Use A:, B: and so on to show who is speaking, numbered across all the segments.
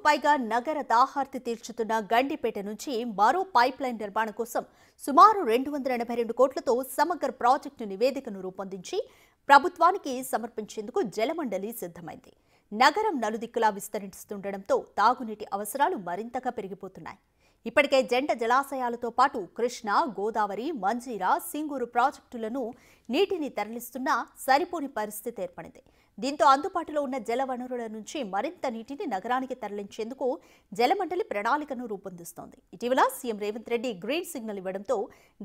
A: పైగా నగర దాహార్తి తీర్చుతున్న గండిపేట నుంచి మరో పైప్ లైన్ నిర్మాణం కోసం సుమారు 282 కోట్లతో సమగ్ర ప్రాజెక్టు నివేదికను రూపొందించి ప్రభుత్వానికి సమర్పించేందుకు జలమండలి సిద్ధమైంది. నగరం నలుదిక్కులా విస్తరిస్తుండటంతో తాగునీటి అవసరాలు మరింతగా పెరిగిపోతున్నాయి. ఇప్పటికే జంట జలాశయాలతో పాటు కృష్ణా, గోదావరి, మంజీరా, సింగూరు ప్రాజెక్టులను నీటిని తరలిస్తున్నా సరిపోని పరిస్థితి ఏర్పడింది. దీంతో అందుబాటులో ఉన్న జల వనరుల నుంచి మరింత నీటిని నగరానికి తరలించేందుకు జలమండలి ప్రణాళికను రూపొందిస్తోంది. ఇటీవల CM Revanth Reddy green signal ఇవ్వడంతో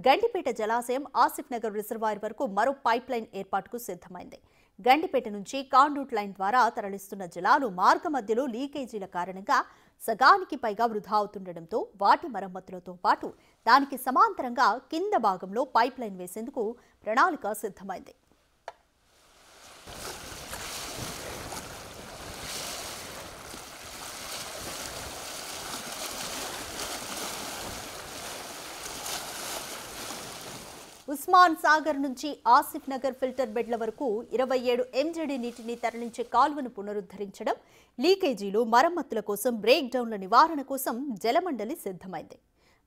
A: గండిపేట జలాశయం ఆసిఫ్ నగర్ రిజర్వాయర్ వరకు మరో పైప్ లైన్ ఏర్పాటుకు సిద్ధమైంది. గండిపేట నుంచి కాండూట్ లైన్ ద్వారా తరలిస్తున్న జలాలు మార్గ మధ్యలో లీకేజీల కారణంగా సగానికి పైగా వృధా అవుతుండటంతో వాటి మరమ్మతులతో పాటు దానికి సమాంతరంగా కింద భాగంలో పైప్ లైన్ వేసేందుకు ప్రణాళిక సిద్ధమైంది. ఉస్మాన్ సాగర్ నుంచి ఆసిఫ్ నగర్ ఫిల్టర్ బెడ్ల వరకు 27 ఎంజీడీ నీటిని తరలించే కాల్వను పునరుద్ధరించడం, లీకేజీలు, మరమ్మతుల కోసం బ్రేక్ డౌన్ల నివారణ కోసం జలమండలి సిద్ధమైంది.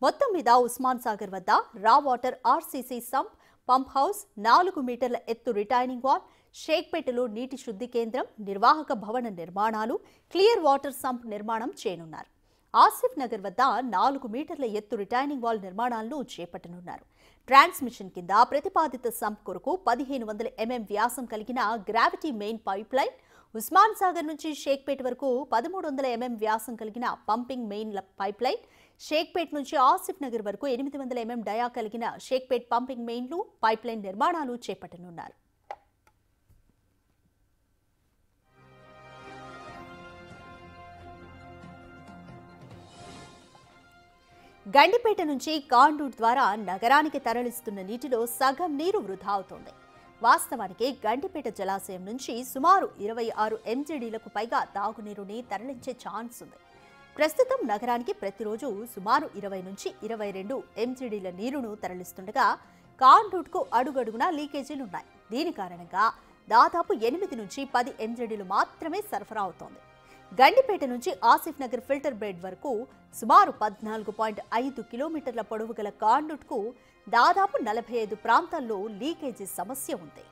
A: మొత్తం మీద ఉస్మాన్ సాగర్ వద్ద రా water RCC sump, pump house, 4 మీటర్ల ఎత్తు రిటైనింగ్ వాల్, షేక్పేటలో నీటి శుద్ధి కేంద్రం, నిర్వాహక భవన నిర్మాణాలు, క్లియర్ వాటర్ సంప్ నిర్మాణం చేయనున్నారు. ఆసిఫ్ నగర్ వద్ద 4 మీటర్ల ఎత్తు రిటైనింగ్ వాల్ నిర్మాణాలను చేపట్టనున్నారు. ట్రాన్స్మిషన్ కింద ప్రతిపాదిత సంప్ కొరకు 1500 mm వ్యాసం కలిగిన gravity main pipe line, Osman Sagar నుంచి షేక్పేట్ వరకు 1300 mm వ్యాసం కలిగిన pumping main pipe line, Shaikpet నుంచి ఆసిఫ్ నగర్ వరకు 800 mm డయా కలిగిన షేక్పేట్ పంపింగ్ మెయిన్లు, పైప్ లైన్ నిర్మాణాలు చేపట్టనున్నారు. గండిపేట నుంచి కాండూట్ ద్వారా నగరానికి తరలిస్తున్న నీటిలో సగం నీరు వృధా అవుతోంది. వాస్తవానికి గండిపేట జలాశయం నుంచి సుమారు 26 ఎంజీడీలకు పైగా తాగునీరుని తరలించే ఛాన్స్ ఉంది. ప్రస్తుతం నగరానికి ప్రతిరోజు సుమారు 20 నుంచి 22 ఎంజీడీల నీరును తరలిస్తుండగా కాండూట్కు అడుగడుగునా లీకేజీలున్నాయి. దీని కారణంగా దాదాపు 8 నుంచి 10 ఎంజీడీలు మాత్రమే సరఫరా అవుతోంది. గండిపేట నుంచి ఆసిఫ్ నగర్ ఫిల్టర్ బెడ్ వరకు సుమారు 14.5 కిలోమీటర్ల పొడవు గల కాండూట్కు దాదాపు 45 ప్రాంతాల్లో లీకేజీ సమస్య ఉంది.